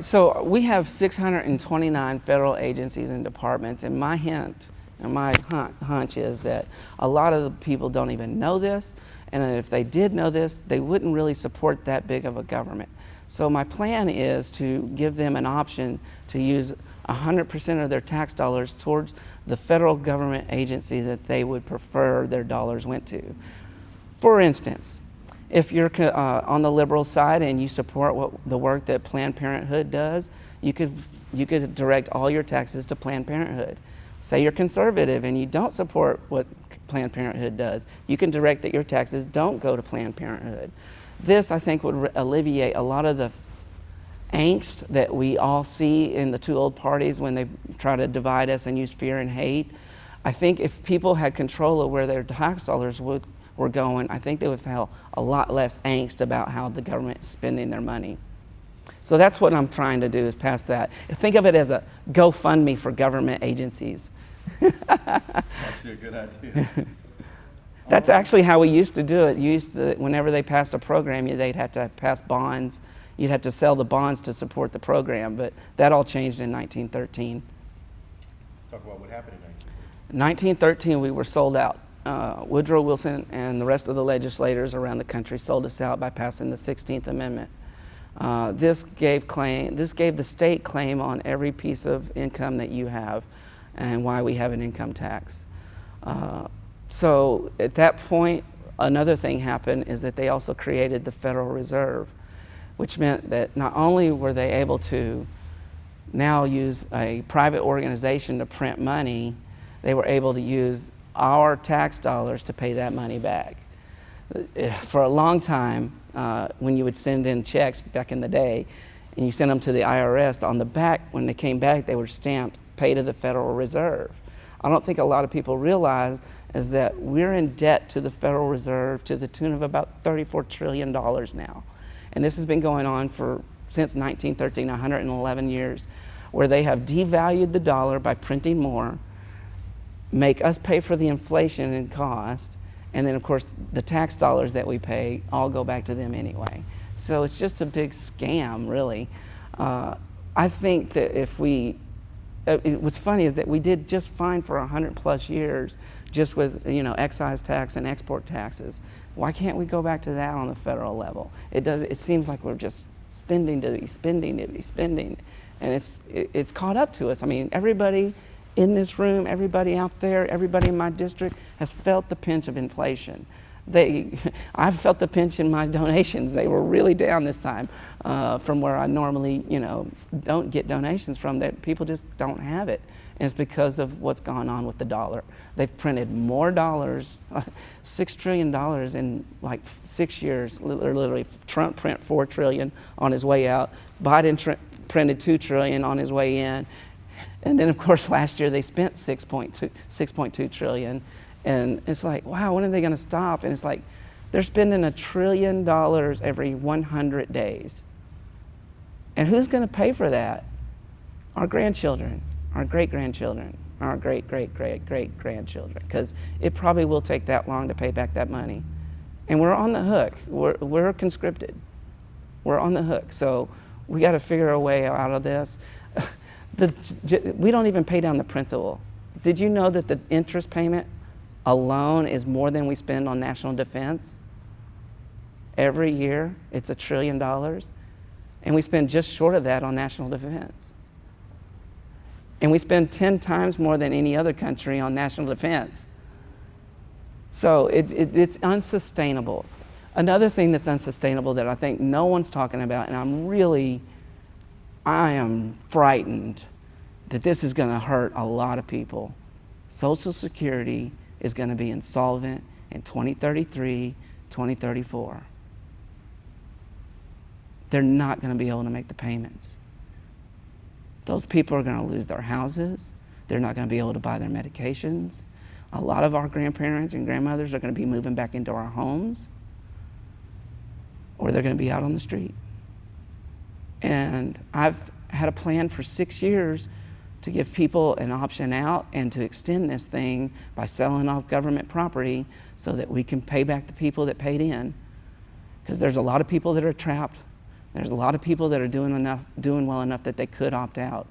So we have 629 federal agencies and departments, and my hunch is that a lot of the people don't even know this, and if they did know this, they wouldn't really support that big of a government. So my plan is to give them an option to use 100% of their tax dollars towards the federal government agency that they would prefer their dollars went to. For instance, if you're on the liberal side and you support the work that Planned Parenthood does, you could direct all your taxes to Planned Parenthood. Say you're conservative and you don't support what Planned Parenthood does, you can direct that your taxes don't go to Planned Parenthood. This, I think, would alleviate a lot of the angst that we all see in the two old parties when they try to divide us and use fear and hate. I think if people had control of where their tax dollars were going, I think they would feel a lot less angst about how the government is spending their money. So that's what I'm trying to do, is pass that. Think of it as a GoFundMe for government agencies. Actually a good idea. That's actually how we used to do it. Whenever they passed a program, they'd have to pass bonds. You'd have to sell the bonds to support the program, but that all changed in 1913. Let's talk about what happened in 1913, we were sold out. Woodrow Wilson and the rest of the legislators around the country sold us out by passing the 16th Amendment. This gave the state claim on every piece of income that you have, and why we have an income tax. So at that point, another thing happened is that they also created the Federal Reserve, which meant that not only were they able to now use a private organization to print money, they were able to use our tax dollars to pay that money back. For a long time, when you would send in checks back in the day, and you sent them to the IRS, on the back, when they came back, they were stamped, pay to the Federal Reserve. I don't think a lot of people realize is that we're in debt to the Federal Reserve to the tune of about $34 trillion now. And this has been going on since 1913, 111 years, where they have devalued the dollar by printing more, make us pay for the inflation and cost, and then of course the tax dollars that we pay all go back to them anyway. So it's just a big scam, really. I think that what's funny is that we did just fine for 100+ years just with excise tax and export taxes. Why can't we go back to that on the federal level? It seems like we're just spending to be spending, and it's caught up to us. I mean, everybody in this room, everybody out there, everybody in my district has felt the pinch of inflation. I've felt the pinch in my donations. They were really down this time from where I normally, don't get donations from. That people just don't have it. And it's because of what's gone on with the dollar. They've printed more dollars, $6 trillion in like 6 years. Literally, Trump printed $4 trillion on his way out. Biden printed $2 trillion on his way in. And then, of course, last year they spent $6.2 trillion. And it's like, wow, when are they going to stop? And it's like, they're spending $1 trillion every 100 days. And who's going to pay for that? Our grandchildren, our great-grandchildren, our great-great-great-great-grandchildren, because it probably will take that long to pay back that money. And we're on the hook. We're conscripted. We're on the hook. So we got to figure a way out of this. We don't even pay down the principal. Did you know that the interest payment alone is more than we spend on national defense? Every year, it's $1 trillion. And we spend just short of that on national defense. And we spend 10 times more than any other country on national defense. So it's unsustainable. Another thing that's unsustainable that I think no one's talking about, and I am frightened that this is going to hurt a lot of people. Social Security is going to be insolvent in 2033, 2034. They're not going to be able to make the payments. Those people are going to lose their houses. They're not going to be able to buy their medications. A lot of our grandparents and grandmothers are going to be moving back into our homes, or they're going to be out on the street. And I've had a plan for 6 years to give people an option out and to extend this thing by selling off government property so that we can pay back the people that paid in. Because there's a lot of people that are trapped There's a lot of people that are doing well enough that they could opt out.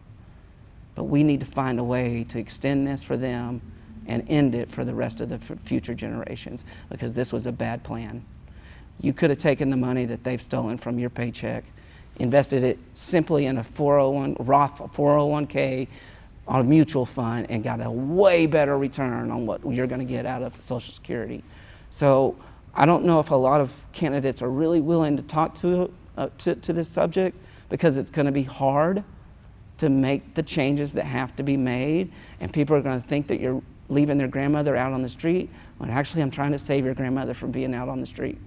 But we need to find a way to extend this for them and end it for the rest of the future generations, because this was a bad plan. You could have taken the money that they've stolen from your paycheck, invested it simply in a Roth 401k on a mutual fund, and got a way better return on what you're going to get out of Social Security. So I don't know if a lot of candidates are really willing to talk to this subject, because it's going to be hard to make the changes that have to be made, and people are going to think that you're leaving their grandmother out on the street, when actually I'm trying to save your grandmother from being out on the street.